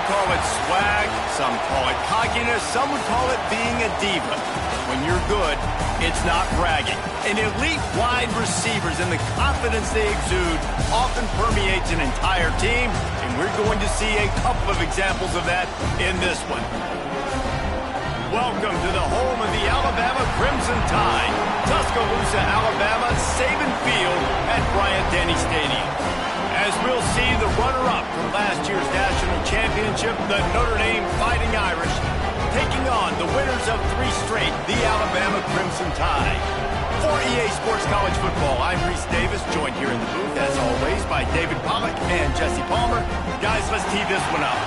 call it swag, some call it cockiness, some would call it being a diva. When you're good, it's not bragging. And elite wide receivers and the confidence they exude often permeates an entire team, and we're going to see a couple of examples of that in this one. Welcome to the home of the Alabama Crimson Tide, Tuscaloosa, Alabama, Saban Field at Bryant-Denny Stadium. As we'll see the runner-up from last year's national championship, the Notre Dame Fighting Irish, taking on the winners of 3 straight, the Alabama Crimson Tide. For EA Sports College Football, I'm Reese Davis, joined here in the booth, as always, by David Pollack and Jesse Palmer. Guys, let's tee this one up.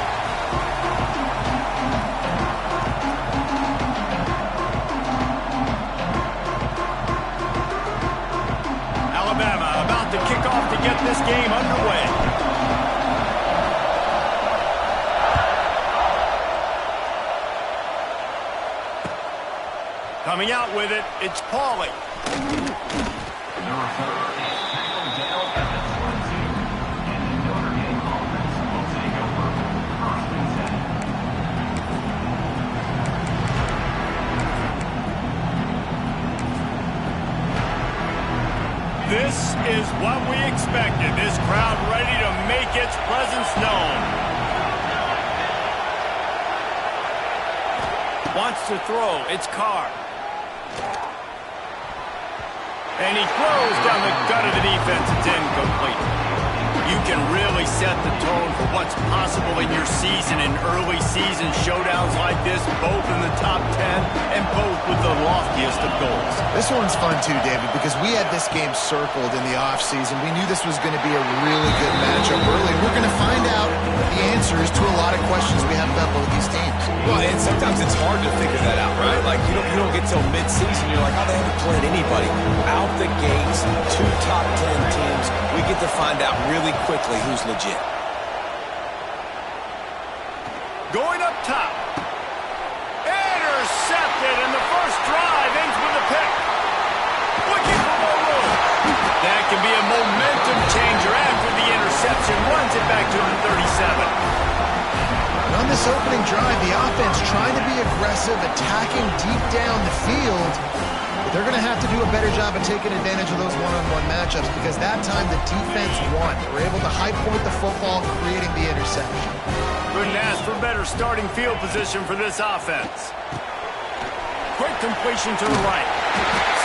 Alabama about to kick off to get this game underway. Coming out with it, it's Pauly. This is what we expected. This crowd ready to make its presence known. Wants to throw. It's Carr. And he throws down the gut of the defense. It's incomplete. You can really set the tone for what's possible in your season in early season showdowns like this, both in the top 10 and both with the loftiest of goals. This one's fun too, David, because we had this game circled in the offseason. We knew this was going to be a really good matchup early. We're going to find out the answers to a lot of questions we have about both these teams. Well, and sometimes it's hard to figure that out, right? Like, you don't get till mid-season. You're like, oh, they haven't played anybody. Out the gates, 2 top 10 teams. We get to find out really quickly who's legit. Going up top. Intercepted, and the first drive ends with a pick. Looking for more room. That can be a momentum changer after the interception. Runs it back to the 37. On this opening drive, the offense trying to be aggressive, attacking deep down the field. But they're going to have to do a better job of taking advantage of those one-on-one matchups because that time the defense won. We're able to high point the football, creating the interception. Couldn't ask for better starting field position for this offense. Quick completion to the right.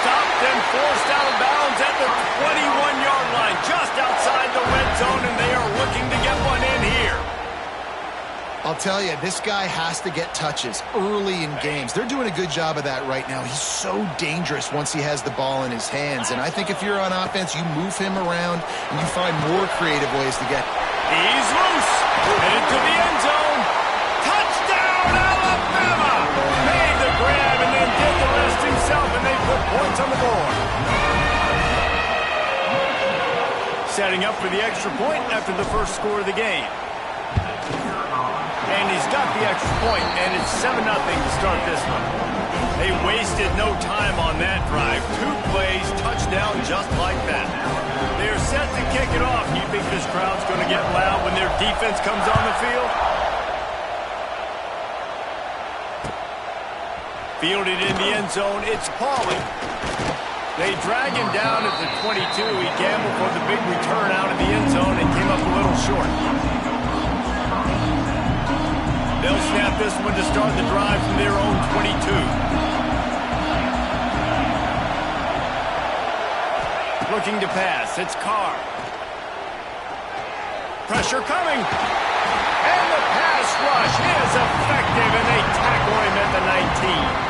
Stopped and forced out of bounds at the 21-yard line, just outside the red zone, and they are looking to get one in here. I'll tell you, this guy has to get touches early in games. They're doing a good job of that right now. He's so dangerous once he has the ball in his hands. And I think if you're on offense, you move him around and you find more creative ways to get. He's loose. Headed to the end zone. Touchdown, Alabama! Made the grab and then did the rest himself, and they put points on the board. Setting up for the extra point after the first score of the game. And he's got the extra point, and it's 7-0 to start this one. They wasted no time on that drive. 2 plays, touchdown just like that. They're set to kick it off. You think this crowd's going to get loud when their defense comes on the field? Fielded in the end zone, it's Pauly. They drag him down at the 22. He gambled for the big return out of the end zone and came up a little short. They'll snap this one to start the drive from their own 22. Looking to pass. It's Carr. Pressure coming. And the pass rush is effective, and they tackle him at the 19.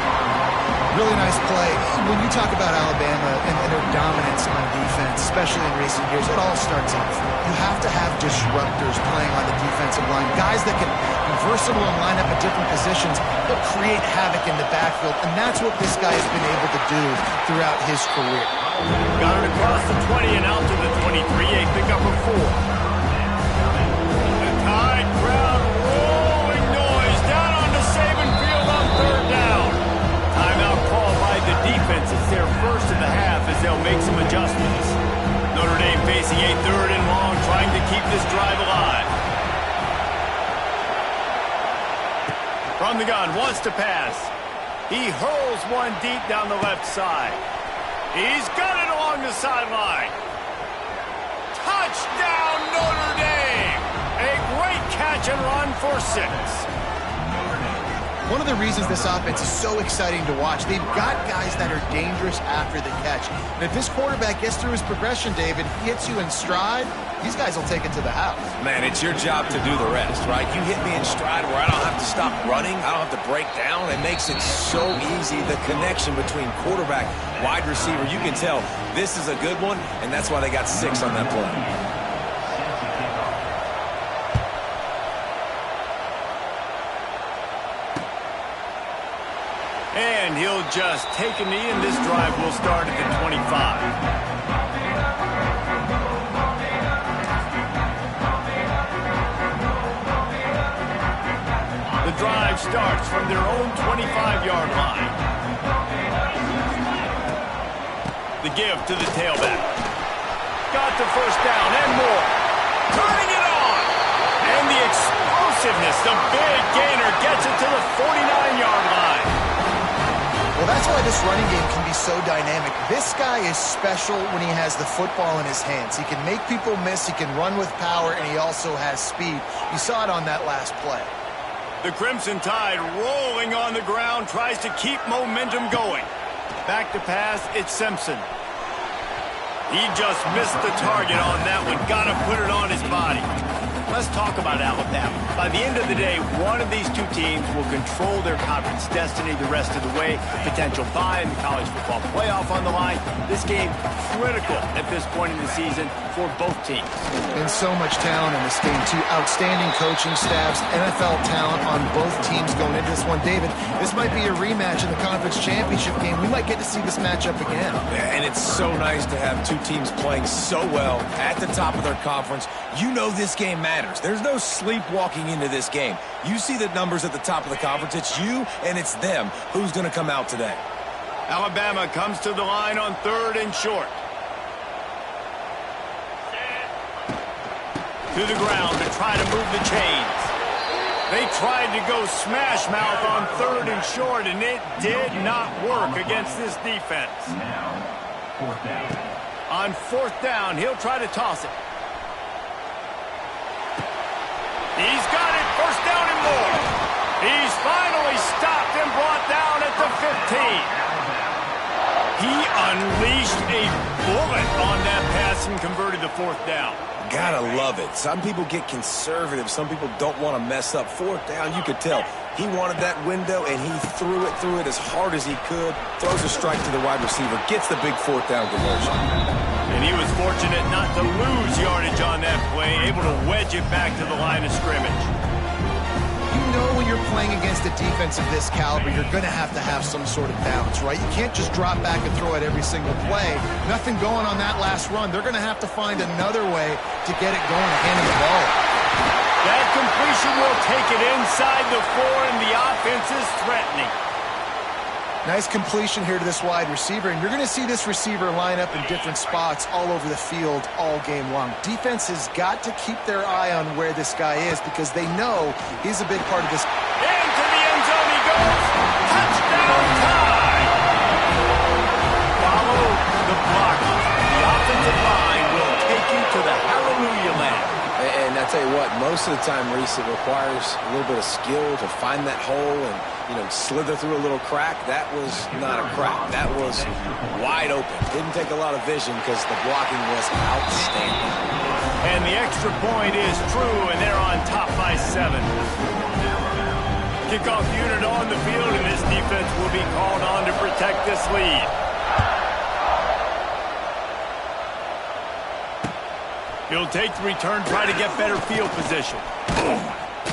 Really nice play. When you talk about Alabama and their dominance on defense, especially in recent years, it all starts up front. You have to have disruptors playing on the defensive line, guys that can be versatile and line up at different positions, but create havoc in the backfield, and that's what this guy has been able to do throughout his career. Got it across the 20 and out to the 23, a pickup of 4. The Tide crowd rolling noise down onto Saban Field on 3rd down. Timeout called by the defense. It's their first of the half as they'll make some adjustments. Notre Dame facing a 3rd and long, trying to keep this drive alive. From the gun, wants to pass. He hurls one deep down the left side. He's got it along the sideline. Touchdown, Notre Dame! A great catch and run for 6. One of the reasons this offense is so exciting to watch, they've got guys that are dangerous after the catch. And if this quarterback gets through his progression, David, hits you in stride, these guys will take it to the house. Man, it's your job to do the rest, right? You hit me in stride where I don't have to stop running. I don't have to break down. It makes it so easy. The connection between quarterback, wide receiver, you can tell this is a good one, and that's why they got 6 on that play. And he'll just take a knee, and this drive will start at the 25. The drive starts from their own 25-yard line. The give to the tailback. Got the first down and more. Turning it on. And the explosiveness, the big gainer gets it to the 49-yard line. Well, that's why this running game can be so dynamic. This guy is special when he has the football in his hands. He can make people miss, he can run with power, and he also has speed. You saw it on that last play. The Crimson Tide rolling on the ground, tries to keep momentum going. Back to pass, it's Simpson. He just missed the target on that one. Got to put it on his body. Let's talk about Alabama. By the end of the day, one of these two teams will control their conference destiny the rest of the way. Potential bye in the college football playoff on the line. This game critical at this point in the season for both teams. And so much talent in this game, too. Outstanding coaching staffs, NFL talent on both teams going into this one. David, this might be a rematch in the conference championship game. We might get to see this matchup again. Yeah, and it's so nice to have two teams playing so well at the top of their conference. You know this game matters. There's no sleepwalking into this game. You see the numbers at the top of the conference. It's you and it's them. Who's going to come out today? Alabama comes to the line on 3rd and short. To the ground to try to move the chains. They tried to go smash mouth on 3rd and short, and it did not work against this defense. On 4th down, he'll try to toss it. He's got it, 1st down and more. He's finally stopped and brought down at the 15. He unleashed a bullet on that pass and converted the 4th down. Gotta love it. Some people get conservative. Some people don't want to mess up. 4th down, you could tell. He wanted that window, and he threw it as hard as he could. Throws a strike to the wide receiver. Gets the big 4th down conversion. And he was fortunate not to lose yardage on that play, able to wedge it back to the line of scrimmage. You know when you're playing against a defense of this caliber, you're going to have some sort of balance, right? You can't just drop back and throw it every single play. Nothing going on that last run. They're going to have to find another way to get it going and handle the ball. That completion will take it inside the 4, and the offense is threatening. Nice completion here to this wide receiver, and you're going to see this receiver line up in different spots all over the field all game long. Defense has got to keep their eye on where this guy is because they know he's a big part of this. Into the end zone he goes. Touchdown time. Follow the block. The offensive line will take you to the hallelujah land. And I tell you what, most of the time, Reese, it requires a little bit of skill to find that hole and, slither through a little crack. That was not a crack. That was wide open. Didn't take a lot of vision because the blocking was outstanding. And the extra point is true, and they're on top by 7. Kickoff unit on the field, and this defense will be called on to protect this lead. He'll take the return, try to get better field position.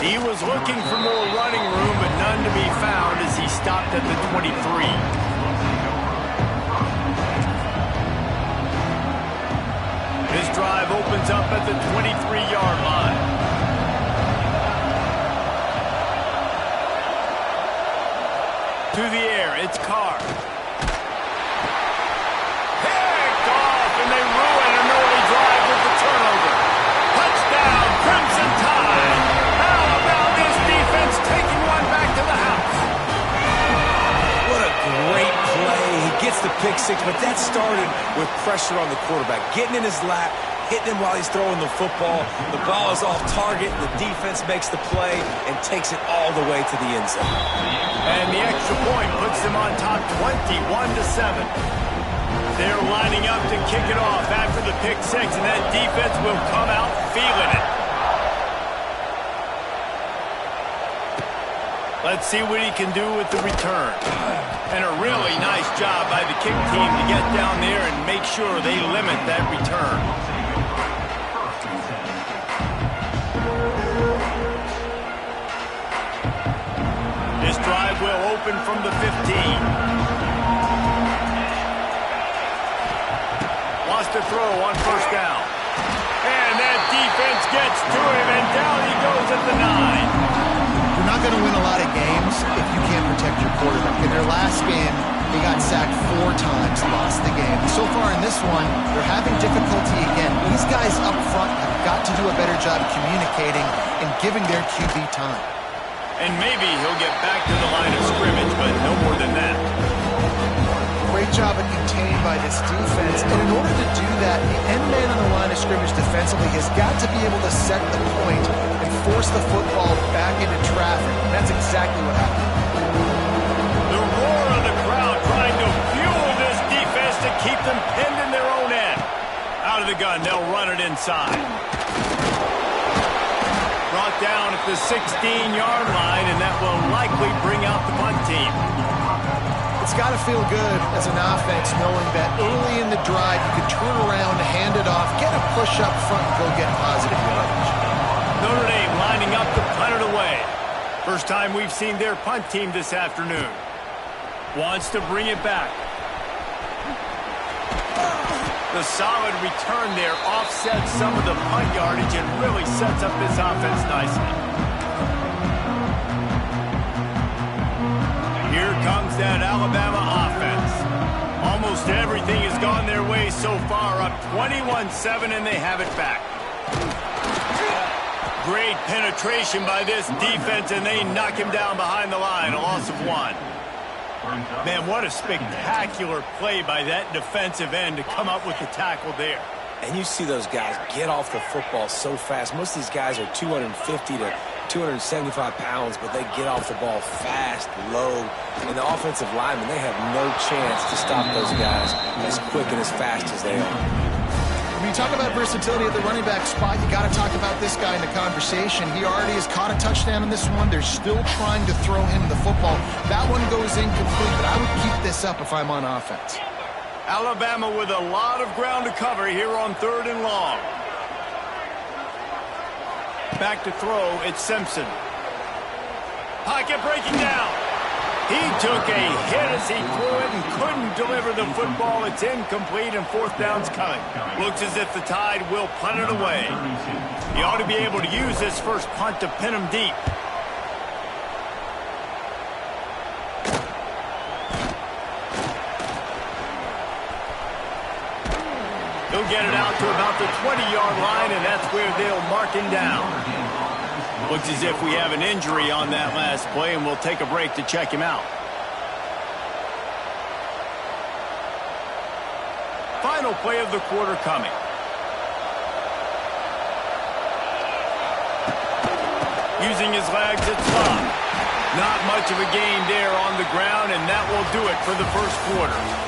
He was looking for more running room, but none to be found as he stopped at the 23. This drive opens up at the 23-yard line. To the air, it's Carr. Picked off, and they ruin an early drive with the turnover. Touchdown, Crimson Tide. How about this defense taking one back to the six, but that started with pressure on the quarterback, getting in his lap, hitting him while he's throwing the football. The ball is off target, the defense makes the play and takes it all the way to the end zone. And the extra point puts them on top 21-7. They're lining up to kick it off after the pick six, and that defense will come out feeling it. Let's see what he can do with the return. And a really nice job by the kick team to get down there and make sure they limit that return. This drive will open from the 15. Wants to throw on first down. And that defense gets to him, and down he goes at the 9. You're not going to win a lot of games if you can't protect your quarterback. In their last game, they got sacked 4 times, lost the game. So far in this one, they're having difficulty again. These guys up front have got to do a better job communicating and giving their QB time. And maybe he'll get back to the line of scrimmage, but no more than that. Great job at containing by this defense. And in order to do that, the end man on the line of scrimmage defensively has got to be able to set the point and force the football back into traffic. And that's exactly what happened. The roar of the crowd trying to fuel this defense to keep them pinned in their own end. Out of the gun, they'll run it inside. Brought down at the 16-yard line, and that will likely bring out the punt team. It's got to feel good as an offense knowing that early in the drive you can turn around, hand it off, get a push up front, and go get positive yardage. Notre Dame lining up to punt it away. First time we've seen their punt team this afternoon. Wants to bring it back. The solid return there offsets some of the punt yardage and really sets up this offense nicely. Here comes that Alabama offense. Almost everything has gone their way so far, up 21-7, and they have it back. Great penetration by this defense, and they knock him down behind the line, a loss of 1. Man, what a spectacular play by that defensive end to come up with the tackle there. And you see those guys get off the football so fast. Most of these guys are 250 to 275 pounds, but they get off the ball fast, low. And the offensive linemen, they have no chance to stop those guys as quick and as fast as they are. When you talk about versatility at the running back spot, you got to talk about this guy in the conversation. He already has caught a touchdown in this one. They're still trying to throw him the football. That one goes incomplete, but I would keep this up if I'm on offense. Alabama with a lot of ground to cover here on 3rd and long. Back to throw, it's Simpson. Pocket breaking down. He took a hit as he threw it and couldn't deliver the football. It's incomplete and 4th down's coming. Looks as if the Tide will punt it away. He ought to be able to use this first punt to pin him deep. He'll get it out to about the 20-yard line, and that's where they'll mark him down. Looks as if we have an injury on that last play, and we'll take a break to check him out. Final play of the quarter coming. Using his legs, it's Love. Not much of a gain there on the ground, and that will do it for the first quarter.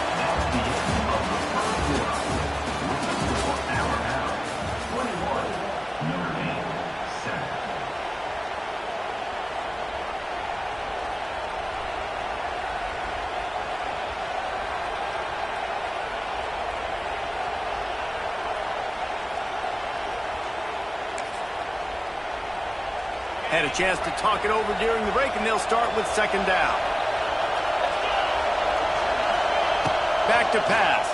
Had a chance to talk it over during the break, and they'll start with 2nd down. Back to pass.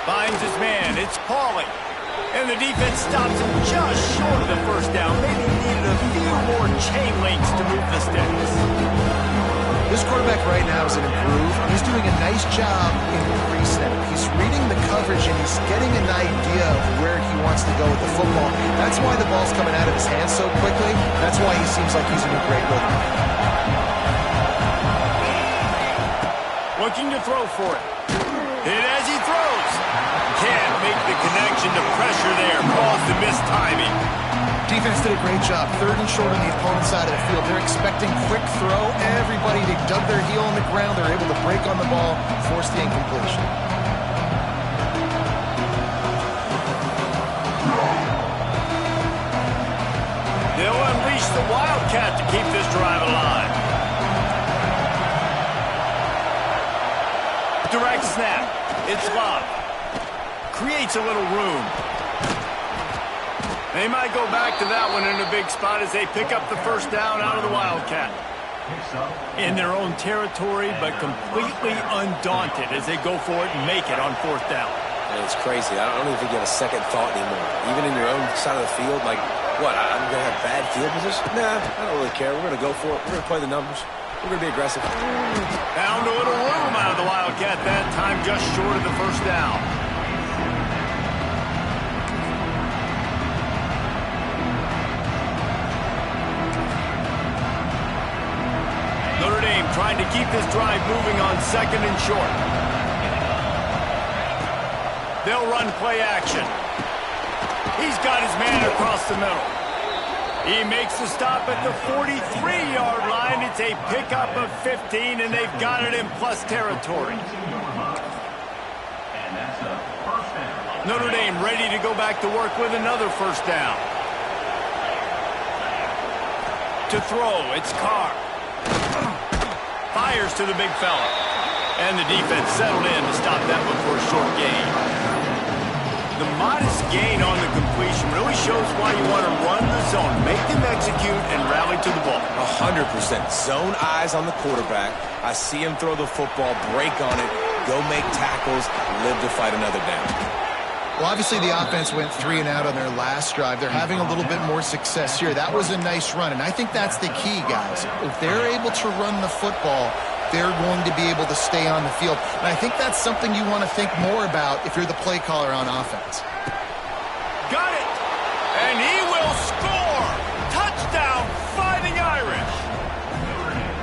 Finds his man. It's Pauly. And the defense stops him just short of the first down. Maybe he needed a few more chain links to move the sticks. This quarterback right now is an improve. He's doing a nice job in pre-snap. He's reading the coverage and he's getting an idea of where he wants to go with the football. That's why the ball's coming out of his hands so quickly. That's why he seems like he's in a great rhythm. Looking to throw for it. Hit as he throws. Can't make the connection to pressure there. Caused the mistiming. Defense did a great job. 3rd and short on the opponent's side of the field. They're expecting quick throw. Everybody, they dug their heel on the ground. They're able to break on the ball, force the incompletion. They'll unleash the Wildcat to keep this drive alive. Direct snap. It's locked. Creates a little room. They might go back to that one in a big spot as they pick up the first down out of the Wildcat. In their own territory, but completely undaunted as they go for it and make it on 4th down. And it's crazy. I don't even think you have a second thought anymore. Even in your own side of the field, like, what, I'm going to have bad field position? Nah, I don't really care. We're going to go for it. We're going to play the numbers. We're going to be aggressive. Found a little room out of the Wildcat that time, just short of the first down. Notre Dame trying to keep this drive moving on 2nd and short. They'll run play action. He's got his man across the middle. He makes the stop at the 43-yard line. It's a pickup of 15, and they've got it in plus territory. Notre Dame ready to go back to work with another first down. To throw, it's Carr. Fires to the big fella. And the defense settled in to stop that one for a short gain. The modest gain on the completion really shows why you want to run the zone, make them execute, and rally to the ball. 100%. Zone eyes on the quarterback. I see him throw the football, break on it, go make tackles, live to fight another down. Well, obviously the offense went 3 and out on their last drive. They're having a little bit more success here. That was a nice run, and I think that's the key, guys. If they're able to run the football, they're going to be able to stay on the field. And I think that's something you want to think more about if you're the play caller on offense. Got it! And he will score! Touchdown, Fighting Irish!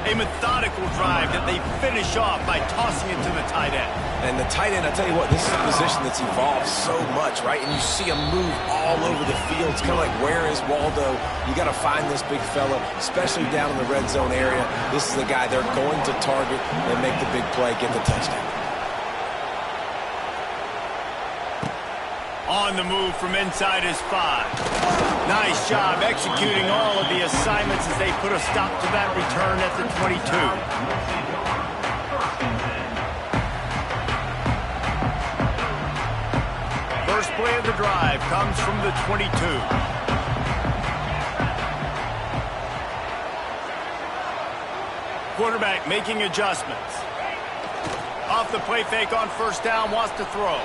A methodical drive that they finish off by tossing it to the tight end. And the tight end, I tell you what, this is a position that's evolved so much, right? And you see him move all over the field. It's kind of like, where is Waldo? You got to find this big fella, especially down in the red zone area. This is the guy they're going to target and make the big play, get the touchdown. On the move from inside his 5. Nice job executing all of the assignments as they put a stop to that return at the 22. First play of the drive comes from the 22. Quarterback making adjustments. Off the play fake on first down, wants to throw.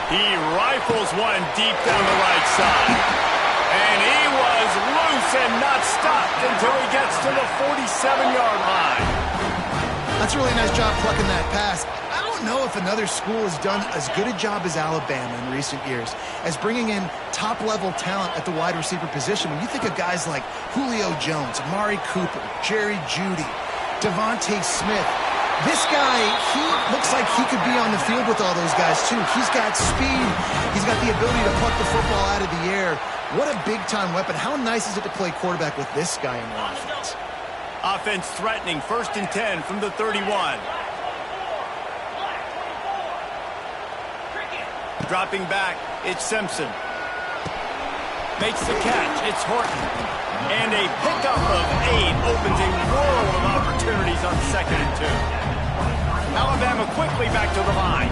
He rifles one deep down the right side. And he was loose and not stopped until he gets to the 47-yard line. That's a really nice job plucking that pass. I don't know if another school has done as good a job as Alabama in recent years as bringing in top-level talent at the wide receiver position. When you think of guys like Julio Jones, Amari Cooper, Jerry Jeudy, Devontae Smith, this guy, he looks like he could be on the field with all those guys, too. He's got speed. He's got the ability to pluck the football out of the air. What a big-time weapon. How nice is it to play quarterback with this guy in the offense? Offense threatening, 1st and 10 from the 31. Dropping back, it's Simpson. Makes the catch, it's Horton. And a pickup of 8 opens a world of opportunities on 2nd and 2. Alabama quickly back to the line.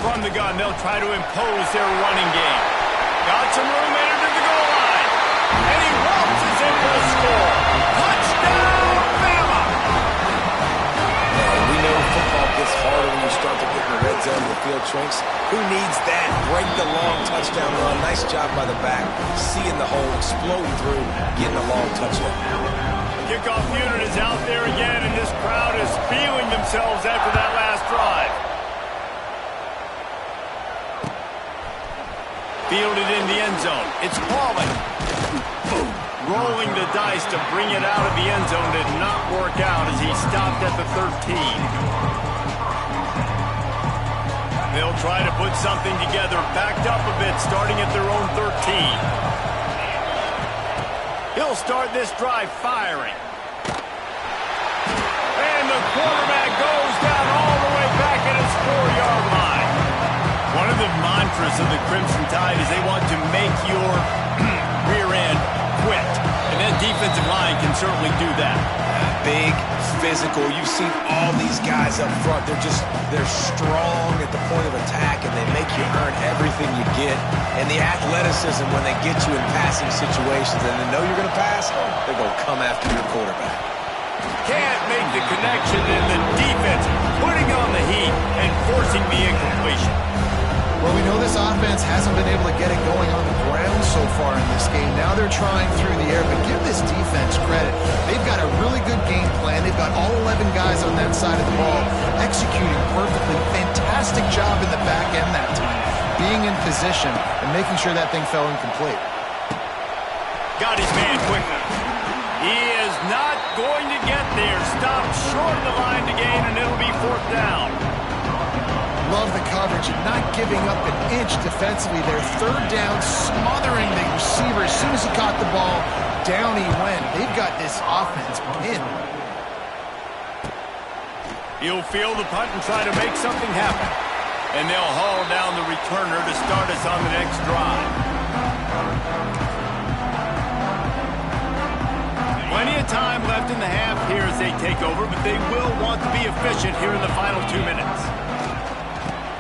From the gun, they'll try to impose their running game. Got some room, entered to the goal line. And he waltzes in for the score. Touchdown, Bama! We know football gets harder when you start to get in the red zone and the field shrinks. Who needs that? Break the long touchdown run. Nice job by the back. Seeing the hole, exploding through, getting a long touchdown. Kickoff unit is out there again, and this crowd is feeling themselves after that last drive. Fielded in the end zone. It's Pauling. rolling the dice to bring it out of the end zone did not work out as he stopped at the 13. They'll try to put something together, backed up a bit, starting at their own 13. He'll start this drive firing. And the quarterback goes down all the way back at his 4-yard line. One of the mantras of the Crimson Tide is they want to make your rear end quit. And that defensive line can certainly do that. Big, physical. You've seen all these guys up front. They're strong at the point of attack, and they make you earn everything you get. And the athleticism when they get you in passing situations and they know you're going to pass, they're going to come after your quarterback. Can't make the connection, and the defense putting on the heat and forcing the incompletion. Well, we know this offense hasn't been able to get it going on the ground so far in this game. Now they're trying through the air, but give this defense credit. They've got a really good game plan. They've got all 11 guys on that side of the ball executing perfectly. Fantastic job in the back end that time, being in position and making sure that thing fell incomplete. Got his man quickly. He is not going to get there. Stopped short of the line to gain, and it'll be 4th down. Love the coverage and not giving up an inch defensively. Their 3rd down, smothering the receiver. As soon as he caught the ball, down he went. They've got this offense pinned. He'll field the punt and try to make something happen. And they'll haul down the returner to start us on the next drive. Plenty of time left in the half here as they take over, but they will want to be efficient here in the final 2 minutes.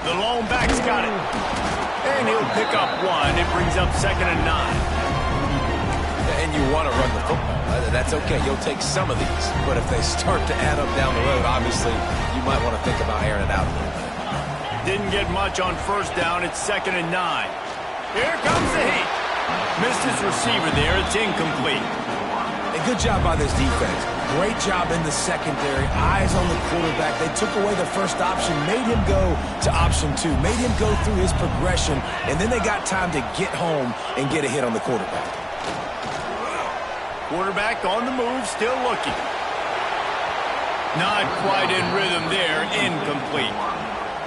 The lone back's got it. And he'll pick up 1. It brings up 2nd and 9. And you want to run the football. That's okay. You'll take some of these. But if they start to add up down the road, obviously, you might want to think about airing it out a little bit. Didn't get much on 1st down. It's 2nd and 9. Here comes the heat. Missed his receiver there. It's incomplete. A good job by this defense. Great job in the secondary. Eyes on the quarterback. They took away the first option, made him go to option 2, made him go through his progression, and then they got time to get home and get a hit on the quarterback. Quarterback on the move, still looking. Not quite in rhythm there. Incomplete.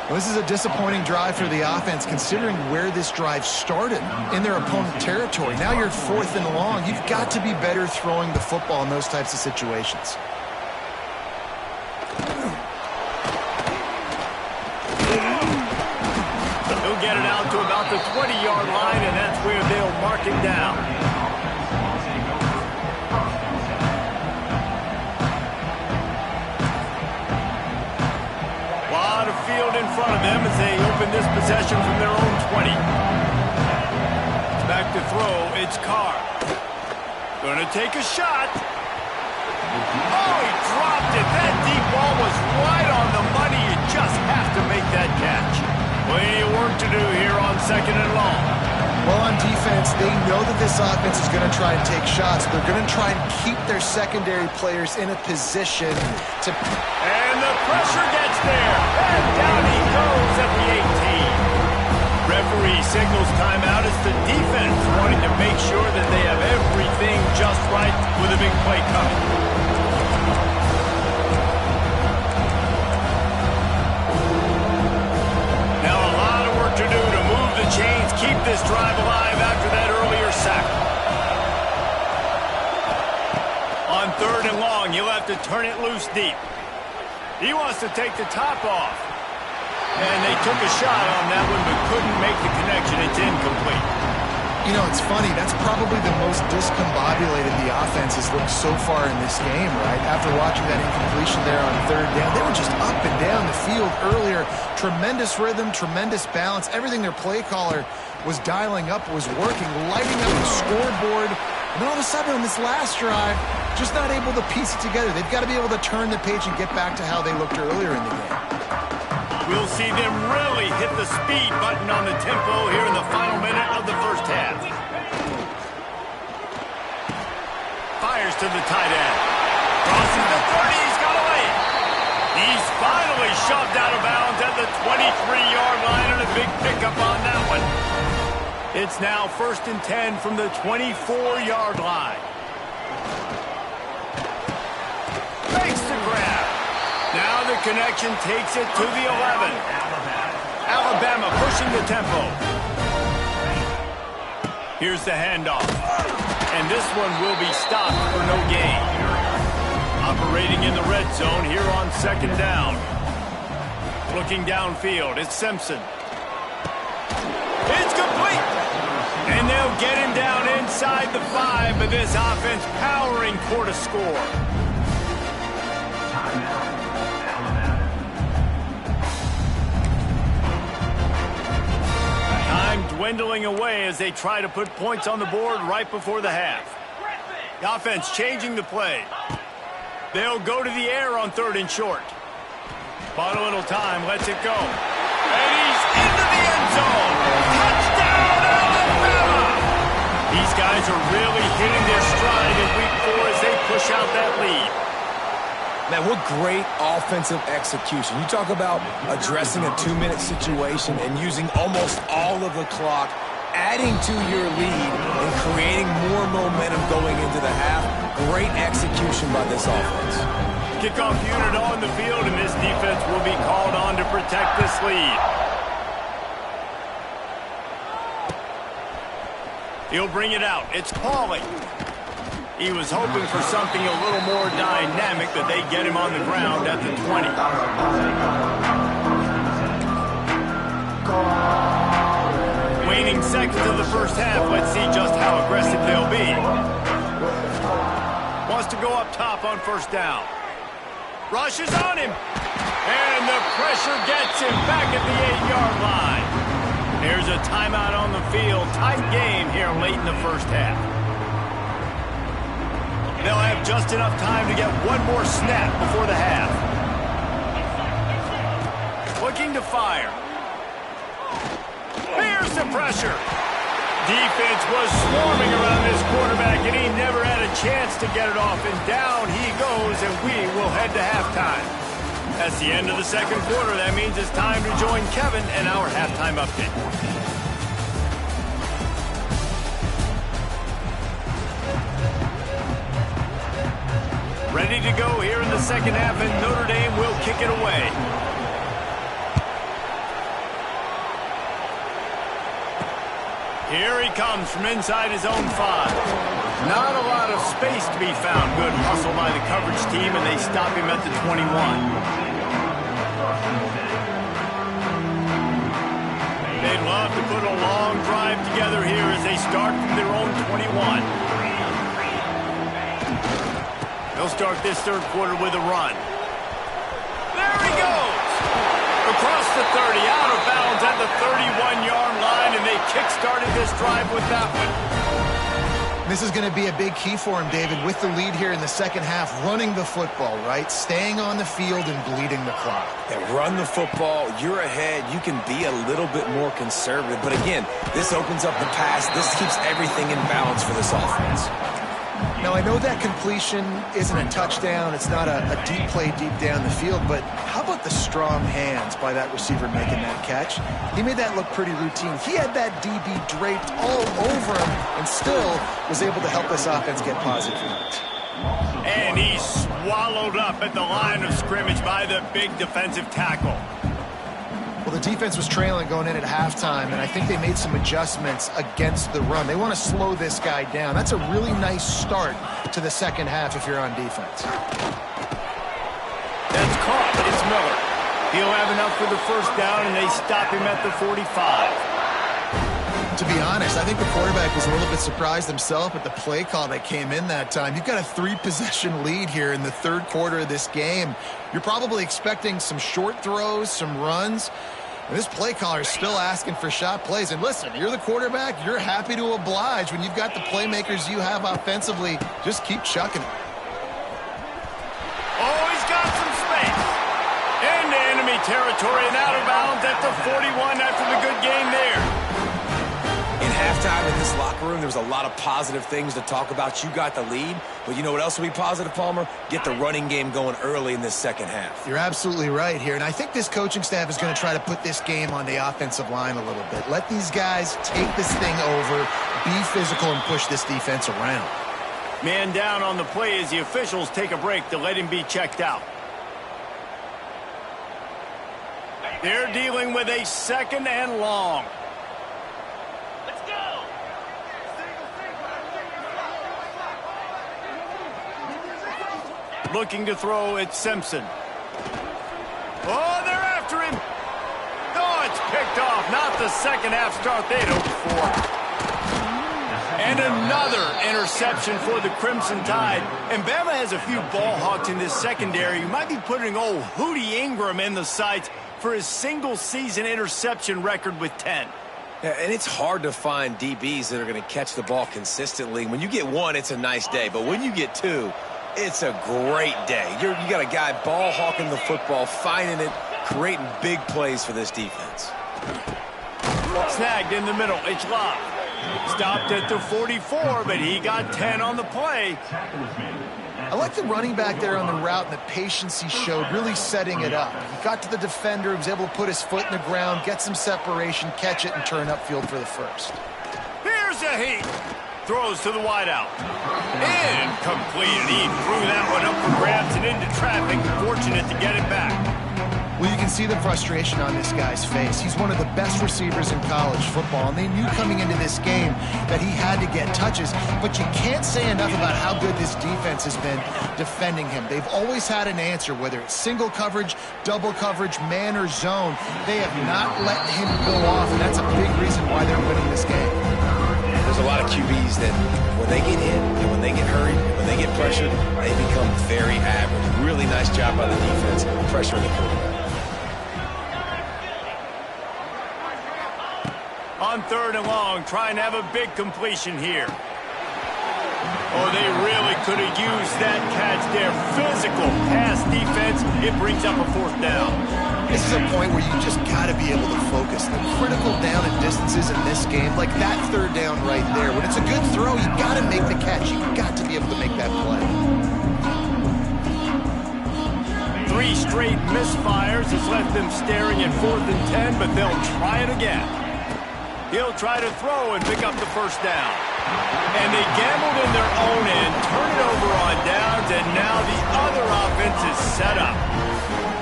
Well, this is a disappointing drive for the offense, considering where this drive started in their opponent territory. Now you're 4th and long. You've got to be better throwing the football in those types of situations. He'll get it out to about the 20-yard line, and that's where they'll mark him down. Field in front of them as they open this possession from their own 20. Back to throw, it's Carr. Gonna take a shot. Oh, he dropped it. That deep ball was right on the money. You just have to make that catch. Plenty of work to do here on 2nd and long. Well, on defense, they know that this offense is going to try and take shots. They're going to try and keep their secondary players in a position to... And the pressure gets there. And down he goes at the 18. Referee signals timeout as the defense wanting to make sure that they have everything just right with a big play coming. To do to move the chains, keep this drive alive after that earlier sack. On 3rd and long, you'll have to turn it loose deep. He wants to take the top off. And they took a shot on that one, but couldn't make the connection. It's incomplete. You know, it's funny. That's probably the most discombobulated the offense has looked so far in this game, right? After watching that incompletion there on 3rd down, they were just up and down the field earlier. Tremendous rhythm, tremendous balance. Everything their play caller was dialing up was working, lighting up the scoreboard. And all of a sudden on this last drive, just not able to piece it together. They've got to be able to turn the page and get back to how they looked earlier in the game. We'll see them really hit the speed button on the tempo here in the final minute of the 1st half. Fires to the tight end. Crosses the 30, he's got to lay it. He's finally shoved out of bounds at the 23-yard line, and a big pickup on that one. It's now 1st and 10 from the 24-yard line. connection takes it to the 11. Alabama pushing the tempo. Here's the handoff. And this one will be stopped for no gain. Operating in the red zone here on 2nd down. Looking downfield, it's Simpson. It's complete. And they'll get him down inside the 5, but this offense powering toward a score. Time dwindling away as they try to put points on the board right before the half. The offense changing the play. They'll go to the air on 3rd and short. Bought a little time, lets it go. And he's into the end zone. Touchdown, Alabama! These guys are really hitting their stride in week 4 as they push out that lead. Man, what great offensive execution. You talk about addressing a 2-minute situation and using almost all of the clock, adding to your lead and creating more momentum going into the half. Great execution by this offense. Kickoff unit on the field, and this defense will be called on to protect this lead. He'll bring it out. It's Pauly. He was hoping for something a little more dynamic, but they get him on the ground at the 20. Waning seconds of the first half. Let's see just how aggressive they'll be. Wants to go up top on 1st down. Rushes on him. And the pressure gets him back at the 8-yard line. There's a timeout on the field. Tight game here late in the first half. They'll have just enough time to get one more snap before the half. Looking to fire. Here's the pressure. Defense was swarming around this quarterback, and he never had a chance to get it off. And down he goes, and we will head to halftime. That's the end of the 2nd quarter. That means it's time to join Kevin and our halftime update. Ready to go here in the 2nd half, and Notre Dame will kick it away. Here he comes from inside his own 5. Not a lot of space to be found. Good hustle by the coverage team, and they stop him at the 21. They'd love to put a long drive together here as they start from their own 21. They'll start this 3rd quarter with a run. There he goes! Across the 30, out of bounds at the 31-yard line, and they kick-started this drive with that one. This is going to be a big key for him, David, with the lead here in the 2nd half, running the football, right? Staying on the field and bleeding the clock. Yeah, run the football. You're ahead. You can be a little bit more conservative. But again, this opens up the pass. This keeps everything in balance for this offense. Now, I know that completion isn't a touchdown. It's not a deep play deep down the field, but how about the strong hands by that receiver making that catch? He made that look pretty routine. He had that DB draped all over him and still was able to help this offense get positive yards. And he's swallowed up at the line of scrimmage by the big defensive tackle. Well, the defense was trailing going in at halftime, and I think they made some adjustments against the run. They want to slow this guy down. That's a really nice start to the 2nd half if you're on defense. That's caught. It's Miller. He'll have enough for the 1st down, and they stop him at the 45. To be honest, I think the quarterback was a little bit surprised himself at the play call that came in that time. You've got a 3-possession lead here in the 3rd quarter of this game. You're probably expecting some short throws, some runs. And this play caller is still asking for shot plays. And listen, you're the quarterback. You're happy to oblige when you've got the playmakers you have offensively. Just keep chucking it. Oh, he's got some space. Into enemy territory and out of bounds at the 41 after the good game there. In halftime in this locker room, there was a lot of positive things to talk about. You got the lead, but you know what else will be positive, Palmer? Get the running game going early in this 2nd half. You're absolutely right here, and I think this coaching staff is going to try to put this game on the offensive line a little bit. Let these guys take this thing over, be physical, and push this defense around. Man down on the play as the officials take a break to let him be checked out. They're dealing with a 2nd and long. Let's go. Looking to throw at Simpson. Oh, they're after him. Oh, it's picked off. Not the second half start they'd hoped for. And another interception for the Crimson Tide. And Bama has a few ball hawks in this secondary. You might be putting old Hootie Ingram in the sights for his single-season interception record with 10. Yeah, and it's hard to find DBs that are going to catch the ball consistently. When you get one, it's a nice day. But when you get two, it's a great day. You got a guy ball hawking the football, finding it, creating big plays for this defense. Snagged in the middle. It's Love. Stopped at the 44, but he got 10 on the play. I like the running back there on the route and the patience he showed, really setting it up. He got to the defender, he was able to put his foot in the ground, get some separation, catch it, and turn upfield for the first. Here's a heat. Throws to the wideout. Incomplete. He threw that one up for grabs and into traffic. Fortunate to get it back. Well, you can see the frustration on this guy's face. He's one of the best receivers in college football, and they knew coming into this game that he had to get touches, but you can't say enough about how good this defense has been defending him. They've always had an answer, whether it's single coverage, double coverage, man, or zone. They have not let him go off, and that's a big reason why they're winning this game. There's a lot of QBs that when they get hit and when they get hurried and when they get pressured, they become very average. Really nice job by the defense pressuring the quarterback. On 3rd and long, trying to have a big completion here. Oh, they really could have used that catch there. Physical pass defense. It brings up a 4th down. This is a point where you just got to be able to focus. The critical down and distances in this game, like that 3rd down right there. When it's a good throw, you got to make the catch. You got to be able to make that play. 3 straight misfires has left them staring at 4th and 10, but they'll try it again. He'll try to throw and pick up the 1st down. And they gambled in their own end, turn it over on downs, and now the other offense is set up.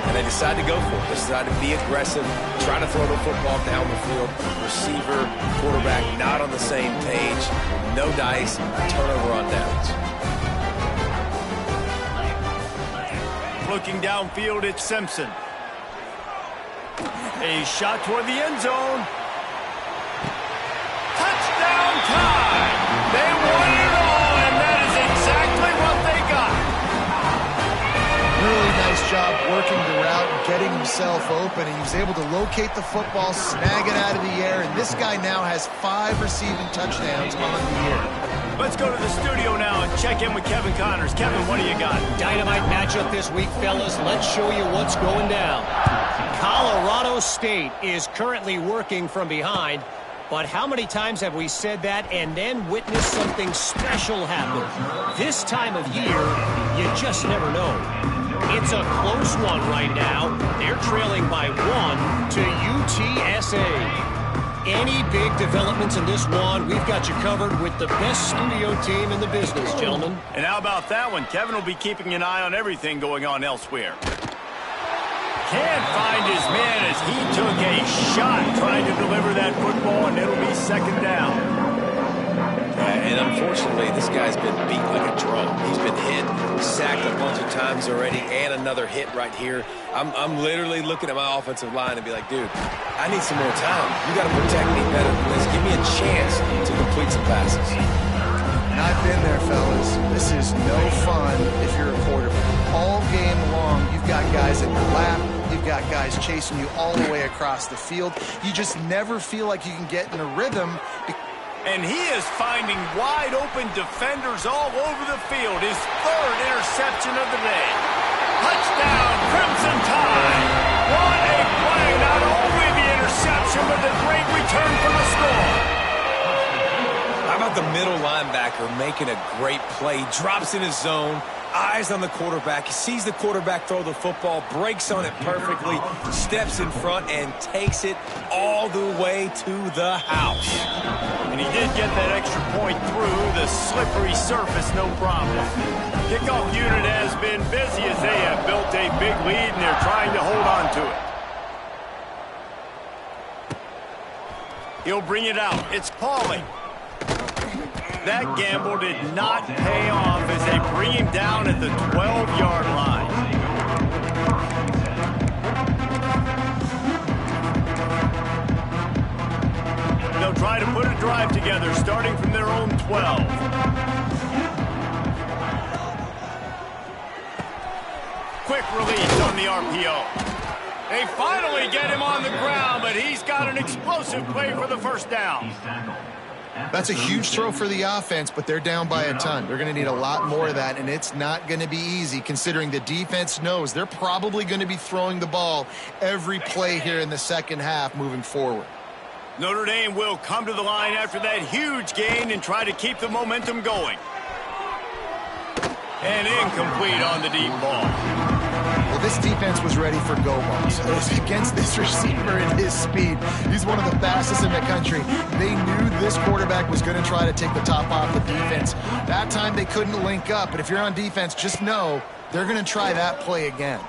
And they decide to go for it. They decide to be aggressive, try to throw the football down the field. Receiver, quarterback, not on the same page. No dice, turnover on downs. Looking downfield, it's Simpson. A shot toward the end zone. Touchdown time! They won it all, and that is exactly what they got. Really nice job working the route and getting himself open. And he was able to locate the football, snag it out of the air, and this guy now has 5 receiving touchdowns on the year. Let's go to the studio now and check in with Kevin Connors. Kevin, what do you got? Dynamite matchup this week, fellas. Let's show you what's going down. Colorado State is currently working from behind. But how many times have we said that and then witnessed something special happen? This time of year, you just never know. It's a close one right now. They're trailing by 1 to UTSA. Any big developments in this one, we've got you covered with the best studio team in the business, gentlemen. And how about that one? Kevin will be keeping an eye on everything going on elsewhere. Can't find his man as he took a shot trying to deliver that football, and it'll be 2nd down. And unfortunately, this guy's been beat like a drum. He's been hit, sacked a bunch of times already, and another hit right here. I'm literally looking at my offensive line and be like, dude, I need some more time. You got to protect me better than this. Give me a chance to complete some passes. And I've been there, fellas. This is no fun if you're a quarterback. All game long, you've got guys in your lap. You've got guys chasing you all the way across the field. You just never feel like you can get in a rhythm. And he is finding wide open defenders all over the field. His 3rd interception of the day. Touchdown, Crimson Tide. What a play. Not only the interception, but the great return for the score. How about the middle linebacker making a great play? Drops in his zone. Eyes on the quarterback. He sees the quarterback throw the football, breaks on it perfectly, steps in front, and takes it all the way to the house. And he did get that extra point through the slippery surface, no problem. Kickoff unit has been busy as they have built a big lead, and they're trying to hold on to it. He'll bring it out. It's falling. That gamble did not pay off as they bring him down at the 12-yard line. They'll try to put a drive together starting from their own 12. Quick release on the RPO. They finally get him on the ground, but he's got an explosive play for the first down. That's a huge throw for the offense, but they're down by a ton. They're going to need a lot more of that, and it's not going to be easy considering the defense knows they're probably going to be throwing the ball every play here in the second half moving forward. Notre Dame will come to the line after that huge gain and try to keep the momentum going. And incomplete on the deep ball. Well, this defense was ready for go balls. It was against this receiver at his speed. He's one of the fastest in the country. They knew this quarterback was going to try to take the top off the defense. That time they couldn't link up, but if you're on defense, just know they're going to try that play again.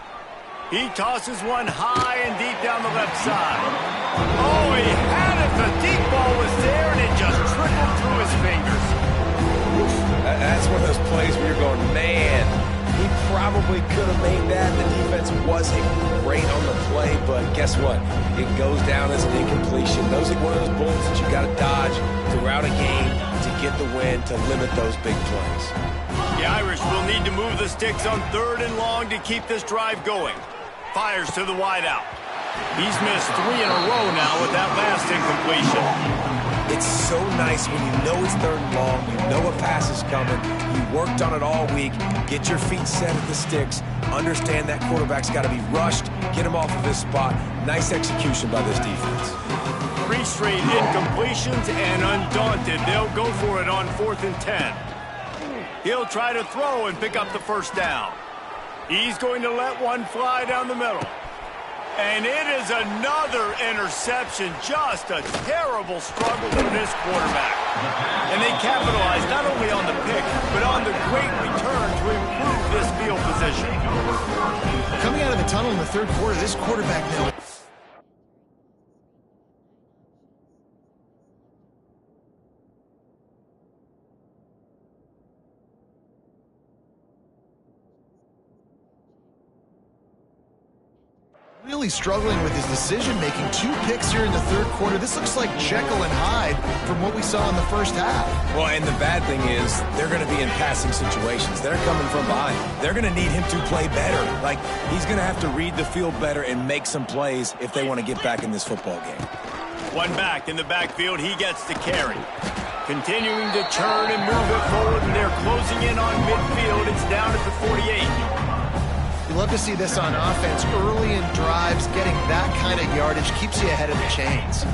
He tosses one high and deep down the left side. Oh, he had it. The deep ball was there, and it just trickled through his fingers. That's one of those plays where you're going, man, he probably could have made that. The defense wasn't great on the play, but guess what? It goes down as an incompletion. Those are one of those bullets that you got to dodge throughout a game to get the win, to limit those big plays. The Irish will need to move the sticks on 3rd and long to keep this drive going. Fires to the wideout. He's missed 3 in a row now with that last incompletion. It's so nice when you know it's 3rd and long, you know a pass is coming, you worked on it all week, get your feet set at the sticks, understand that quarterback's got to be rushed, get him off of his spot. Nice execution by this defense. 3 straight incompletions, and undaunted, they'll go for it on 4th and 10. He'll try to throw and pick up the first down. He's going to let one fly down the middle. And it is another interception. Just a terrible struggle for this quarterback. And they capitalize not only on the pick, but on the great return to improve this field position. Coming out of the tunnel in the 3rd quarter, this quarterback now. Really struggling with his decision-making. 2 picks here in the 3rd quarter. This looks like Jekyll and Hyde from what we saw in the first half. Well, and the bad thing is they're going to be in passing situations. They're coming from behind. They're going to need him to play better. Like, he's going to have to read the field better and make some plays if they want to get back in this football game. One back in the backfield. He gets the carry. Continuing to turn and move it forward, and they're closing in on midfield. It's down at the 48. You love to see this on offense. Early in drives, getting that kind of yardage keeps you ahead of the chains.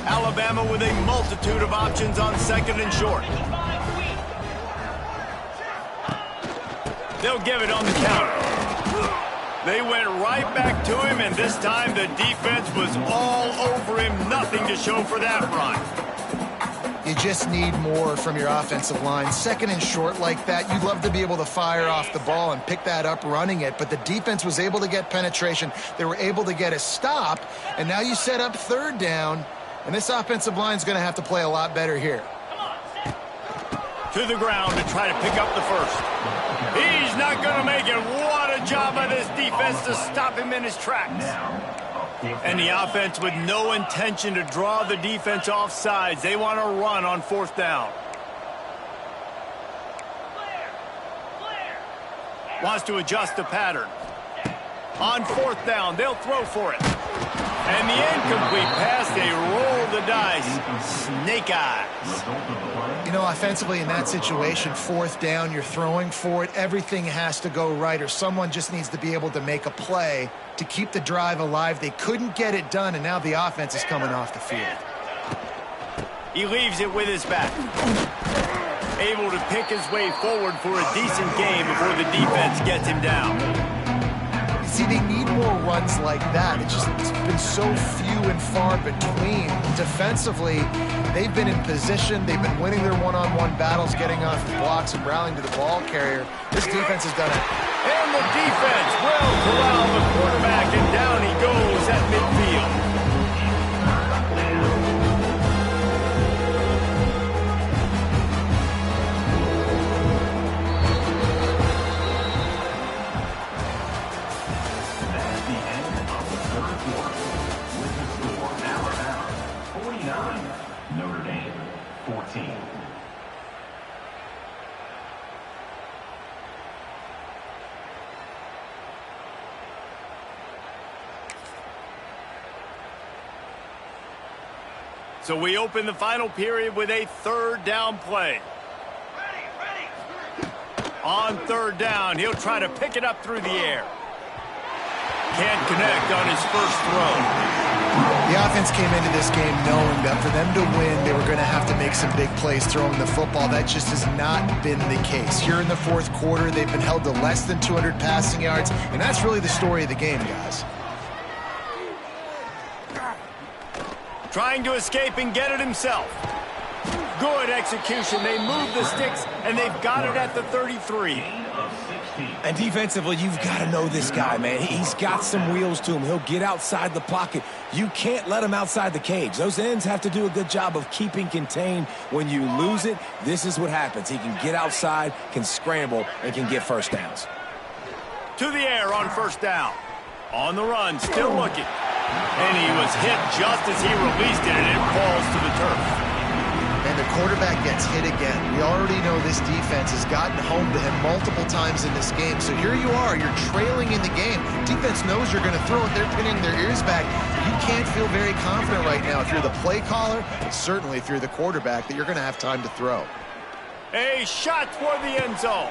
Alabama with a multitude of options on 2nd and short. They'll give it on the counter. They went right back to him, and this time the defense was all over him. Nothing to show for that run. You just need more from your offensive line. 2nd and short like that, you'd love to be able to fire off the ball and pick that up running it, but the defense was able to get penetration. They were able to get a stop, and now you set up 3rd down, and this offensive line is going to have to play a lot better here. To the ground to try to pick up the first. He's not going to make it. What a job by this defense to stop him in his tracks. And the offense with no intention to draw the defense off sides. They want to run on 4th down. Wants to adjust the pattern. On 4th down, they'll throw for it. And the incomplete pass, they roll the dice. Snake eyes. You know, offensively in that situation, 4th down, you're throwing for it. Everything has to go right, or someone just needs to be able to make a play to keep the drive alive. They couldn't get it done, and now the offense is coming off the field. He leaves it with his back. Able to pick his way forward for a decent game before the defense gets him down. See, they need more runs like that. It's been so few and far between. Defensively, they've been in position. They've been winning their one-on-one battles, getting off the blocks and rallying to the ball carrier. This defense has done it. And the defense will corral the quarterback, and down he goes at midfield. 9, Notre Dame 14. So we open the final period with a third down play. On third down, he'll try to pick it up through the air. Can't connect on his first throw. The offense came into this game knowing that for them to win, they were going to have to make some big plays throwing the football. That just has not been the case. Here in the fourth quarter, they've been held to less than 200 passing yards, and that's really the story of the game, guys. Trying to escape and get it himself. Good execution. They move the sticks, and they've got it at the 33. And defensively, you've got to know this guy, man. He's got some wheels to him. He'll get outside the pocket. You can't let him outside the cage. Those ends have to do a good job of keeping contained. When you lose it, this is what happens. He can get outside, can scramble, and can get first downs. To the air on first down. On the run, still looking. And he was hit just as he released it, and it falls to the turf. And the quarterback gets hit again. We already know this defense has gotten home to him multiple times in this game. So here you are, you're trailing in the game. Defense knows you're going to throw it. They're pinning their ears back. You can't feel very confident right now if you're the play caller, and certainly if you're the quarterback, that you're going to have time to throw. A shot toward the end zone.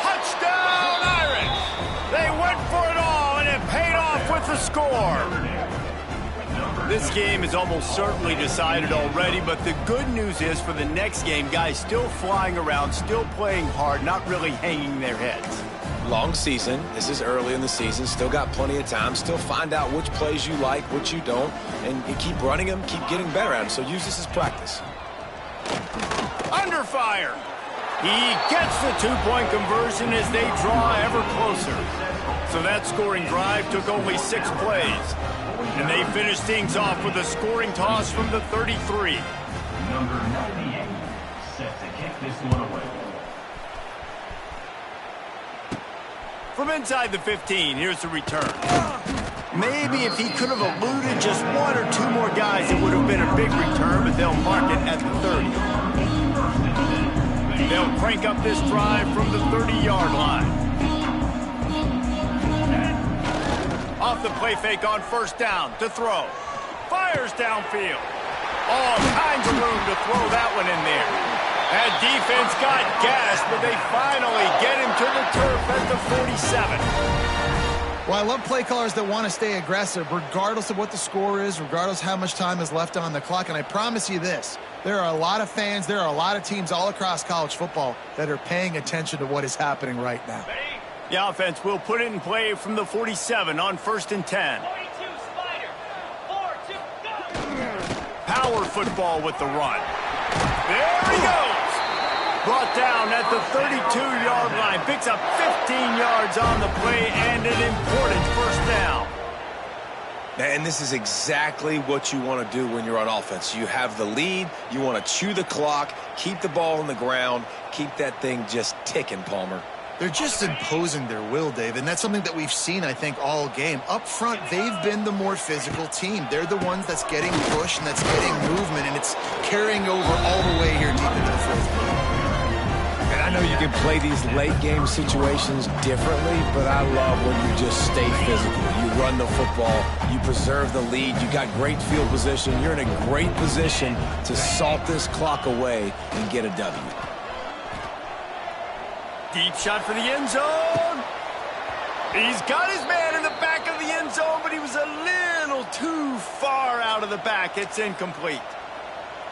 Touchdown, Irish! They went for it all, and it paid off with the score. This game is almost certainly decided already, but the good news is for the next game, guys still flying around, still playing hard, not really hanging their heads. Long season. This is early in the season. Still got plenty of time. Still find out which plays you like, which you don't, and you keep running them, keep getting better at them. So use this as practice. Under fire. He gets the two-point conversion as they draw ever closer. So that scoring drive took only 6 plays. And they finished things off with a scoring toss from the 33. Number 98 set to kick this one away. From inside the 15, here's the return. Maybe if he could have eluded just 1 or 2 more guys, it would have been a big return, but they'll mark it at the 30. They'll crank up this drive from the 30-yard line. Off the play fake on first down to throw. Fires downfield. All kinds of room to throw that one in there. That defense got gassed, but they finally get him to the turf at the 47. Well, I love play callers that want to stay aggressive, regardless of what the score is, regardless how much time is left on the clock. And I promise you this, there are a lot of fans, there are a lot of teams all across college football that are paying attention to what is happening right now. The offense will put it in play from the 47 on 1st and 10. 42 Spider. 4-2, go. Power football with the run. There he goes. Brought down at the 32-yard line. Picks up 15 yards on the play and an important first down. And this is exactly what you want to do when you're on offense. You have the lead. You want to chew the clock, keep the ball on the ground, keep that thing just ticking, Palmer. They're just imposing their will, Dave, and that's something that we've seen, I think, all game. Up front, they've been the more physical team. They're the ones that's getting pushed and that's getting movement, and it's carrying over all the way here deep into the fourth quarter. And I know you can play these late-game situations differently, but I love when you just stay physical. You run the football, you preserve the lead, you got great field position. You're in a great position to salt this clock away and get a W. Deep shot for the end zone. He's got his man in the back of the end zone, but he was a little too far out of the back. It's incomplete.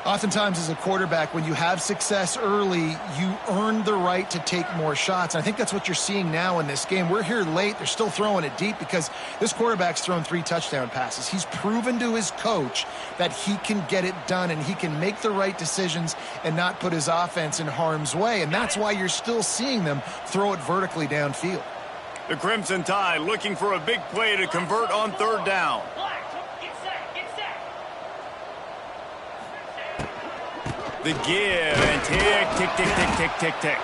Oftentimes as a quarterback, when you have success early, you earn the right to take more shots. And I think that's what you're seeing now in this game. We're here late. They're still throwing it deep because this quarterback's thrown 3 touchdown passes. He's proven to his coach that he can get it done and he can make the right decisions and not put his offense in harm's way. And that's why you're still seeing them throw it vertically downfield. The Crimson Tide looking for a big play to convert on third down. The give and tick, tick, tick, tick, tick, tick, tick.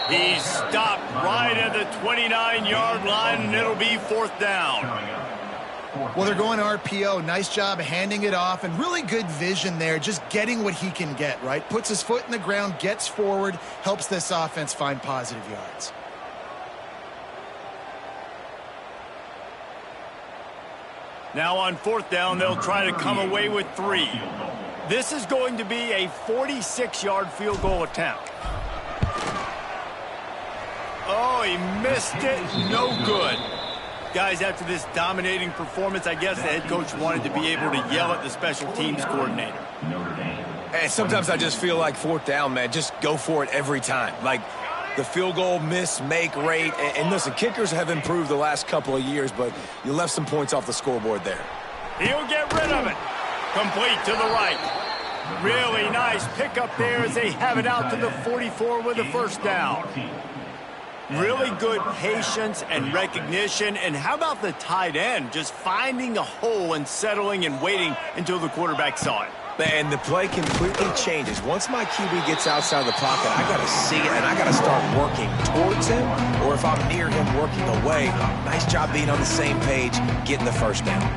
He's stopped right at the 29-yard line, and it'll be fourth down. Well, they're going RPO. Nice job handing it off, and really good vision there, just getting what he can get, right? Puts his foot in the ground, gets forward, helps this offense find positive yards. Now on 4th down, they'll try to come away with 3. This is going to be a 46-yard field goal attempt. Oh, he missed it. No good. Guys, after this dominating performance, I guess the head coach wanted to be able to yell at the special teams coordinator. And sometimes I just feel like 4th down, man, just go for it every time. Like the field goal miss-make rate. And listen, kickers have improved the last couple of years, but you left some points off the scoreboard there. He'll get rid of it. Complete to the right. Really nice pickup there as they have it out to the 44 with a 1st down. Really good patience and recognition. And how about the tight end just finding a hole and settling and waiting until the quarterback saw it? And the play completely changes. Once my QB gets outside the pocket, I got to see it, and I got to start working towards him, or if I'm near him, working away. Nice job being on the same page, getting the 1st down.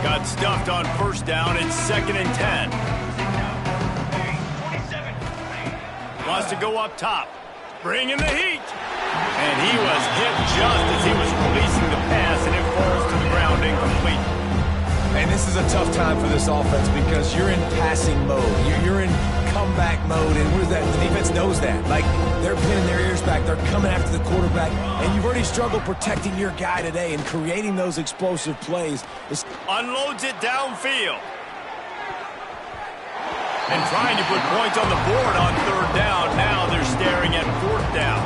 Got stuffed on 1st down. It's 2nd and 10. Wants to go up top. Bring in the heat. And he was hit just as he was releasing the pass, and it falls to the ground incomplete. And this is a tough time for this offense because you're in passing mode. You're in comeback mode, and what is that? The defense knows that. Like, they're pinning their ears back. They're coming after the quarterback, and you've already struggled protecting your guy today and creating those explosive plays. Unloads it downfield. And trying to put points on the board on 3rd down. Now they're staring at 4th down.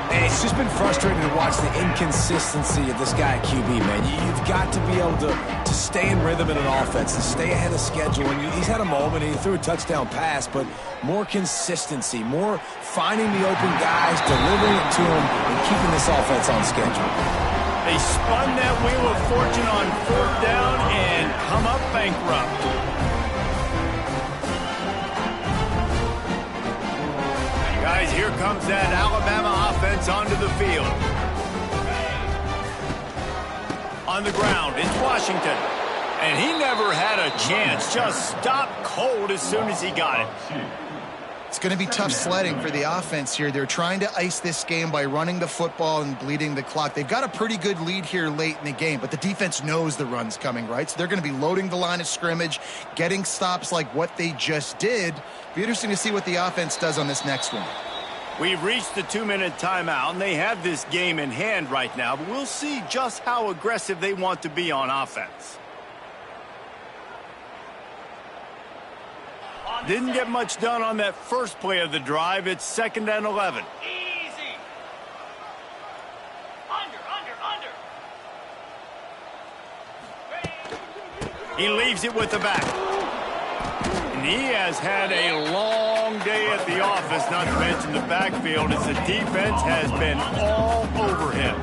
And it's just been frustrating to watch the inconsistency of this guy at QB, man. You've got to be able to stay in rhythm in an offense, to stay ahead of schedule. And he's had a moment, he threw a touchdown pass, but more consistency, more finding the open guys, delivering it to them, and keeping this offense on schedule. They spun that wheel of fortune on 4th down and come up bankrupt. Guys, here comes that Alabama offense onto the field. On the ground, it's Washington. And he never had a chance. Just stopped cold as soon as he got it. It's going to be tough sledding for the offense here. They're trying to ice this game by running the football and bleeding the clock. They've got a pretty good lead here late in the game, but the defense knows the run's coming, right? So they're going to be loading the line of scrimmage, getting stops like what they just did. Be interesting to see what the offense does on this next one. We've reached the 2-minute timeout, and they have this game in hand right now, but we'll see just how aggressive they want to be on offense. Didn't get much done on that first play of the drive. It's 2nd and 11. Easy. Under. He leaves it with the back. And he has had a long day at the office, not to mention the backfield, as the defense has been all over him.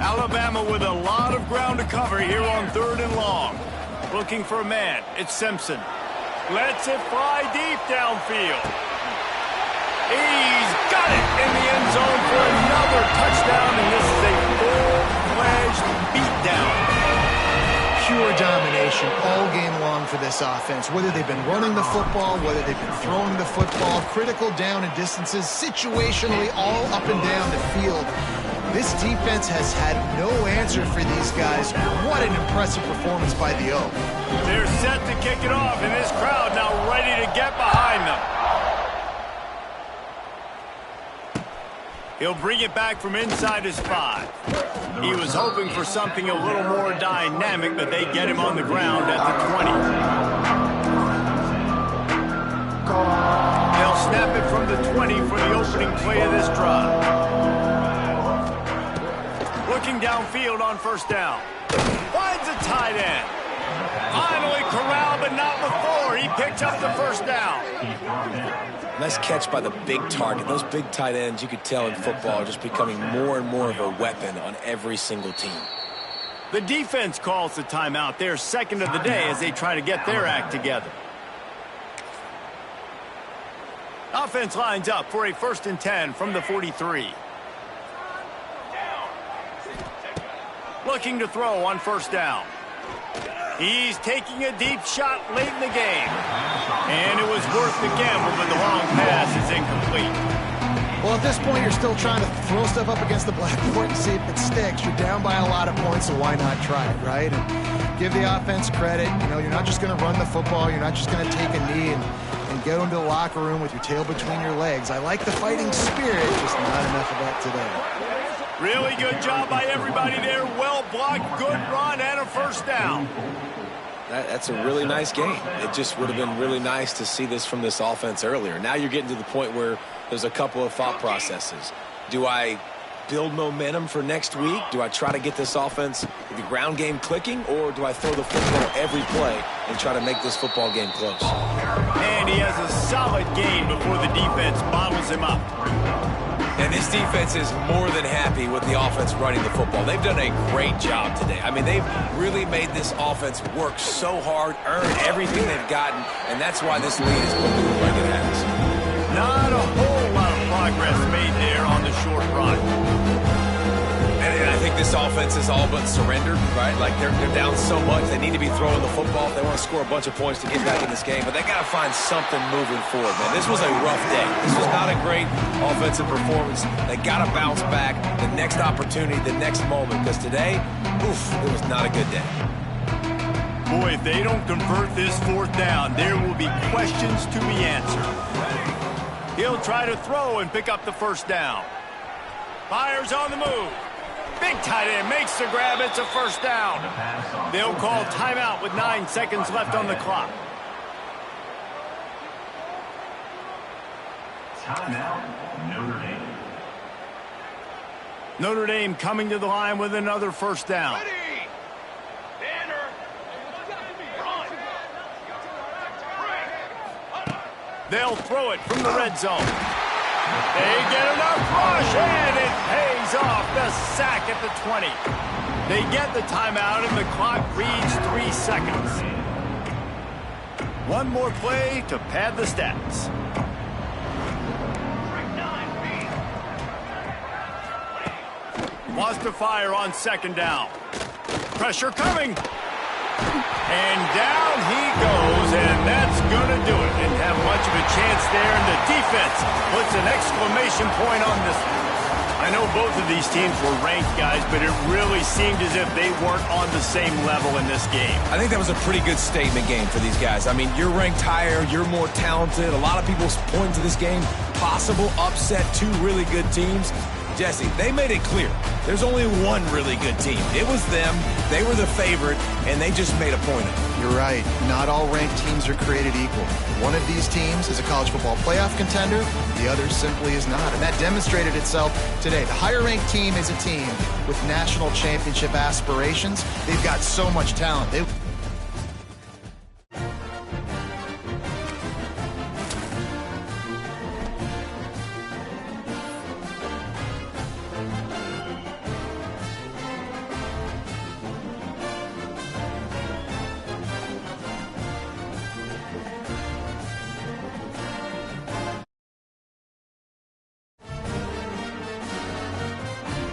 Alabama with a lot of ground to cover here on 3rd and long. Looking for a man. It's Simpson. Lets it fly deep downfield. He's got it in the end zone for another touchdown, and this is a full-fledged beatdown. Pure domination all game long for this offense. Whether they've been running the football, whether they've been throwing the football, critical down and distances, situationally all up and down the field. This defense has had no answer for these guys. What an impressive performance by the O. They're set to kick it off, and this crowd now ready to get behind them. He'll bring it back from inside his 5. He was hoping for something a little more dynamic, but they get him on the ground at the 20. They'll snap it from the 20 for the opening play of this drive. Looking downfield on 1st down. Finds a tight end. Finally corralled, but not before. He picked up the 1st down. Nice catch by the big target. Those big tight ends, you could tell in football, are just becoming more and more of a weapon on every single team. The defense calls the timeout. They're 2nd of the day as they try to get their act together. Offense lines up for a 1st and 10 from the 43. Looking to throw on 1st down. He's taking a deep shot late in the game. And it was worth the gamble, but the long pass is incomplete. Well, at this point, you're still trying to throw stuff up against the blackboard and see if it sticks. You're down by a lot of points, so why not try it, right? And give the offense credit. You know, you're not just going to run the football. You're not just going to take a knee and go into the locker room with your tail between your legs. I like the fighting spirit, just not enough of that today. Really good job by everybody there. Well blocked, good run, and a 1st down. That's a really nice game. It just would have been really nice to see this from this offense earlier. Now you're getting to the point where there's a couple of thought processes. Do I build momentum for next week? Do I try to get this offense, the ground game clicking, or do I throw the football every play and try to make this football game close? And he has a solid gain before the defense bottles him up. And this defense is more than happy with the offense running the football. They've done a great job today. I mean, they've really made this offense work so hard, earn everything they've gotten, and that's why this lead is looking like it has. Not a whole lot of progress made there on the short run. And I think this offense is all but surrendered, right? Like they're down so much, they need to be throwing the football. They want to score a bunch of points to get back in this game, but they got to find something moving forward, man. This was a rough day. This was not a great offensive performance. They got to bounce back the next opportunity, the next moment, because today, oof, it was not a good day. Boy, if they don't convert this 4th down, there will be questions to be answered. He'll try to throw and pick up the 1st down. Fires on the move. Big tight end makes the grab. It's a 1st down. They'll call timeout with 9 seconds left on the clock. Timeout, Notre Dame. Notre Dame coming to the line with another 1st down. They'll throw it from the red zone. They get enough rush, and it pays off. The sack at the 20. They get the timeout, and the clock reads 3 seconds. One more play to pad the stats. Wants to fire on 2nd down. Pressure coming. And down he goes, and that's going to do it. Didn't have much of a chance there, and the defense puts an exclamation point on this one. I know both of these teams were ranked, guys, but it really seemed as if they weren't on the same level in this game. I think that was a pretty good statement game for these guys. I mean, you're ranked higher, you're more talented. A lot of people point to this game, possible upset, 2 really good teams. Jesse, they made it clear. There's only one really good team. It was them. They were the favorite, and they just made a point of it. You're right. Not all ranked teams are created equal. One of these teams is a college football playoff contender. The other simply is not. And that demonstrated itself today. The higher-ranked team is a team with national championship aspirations. They've got so much talent.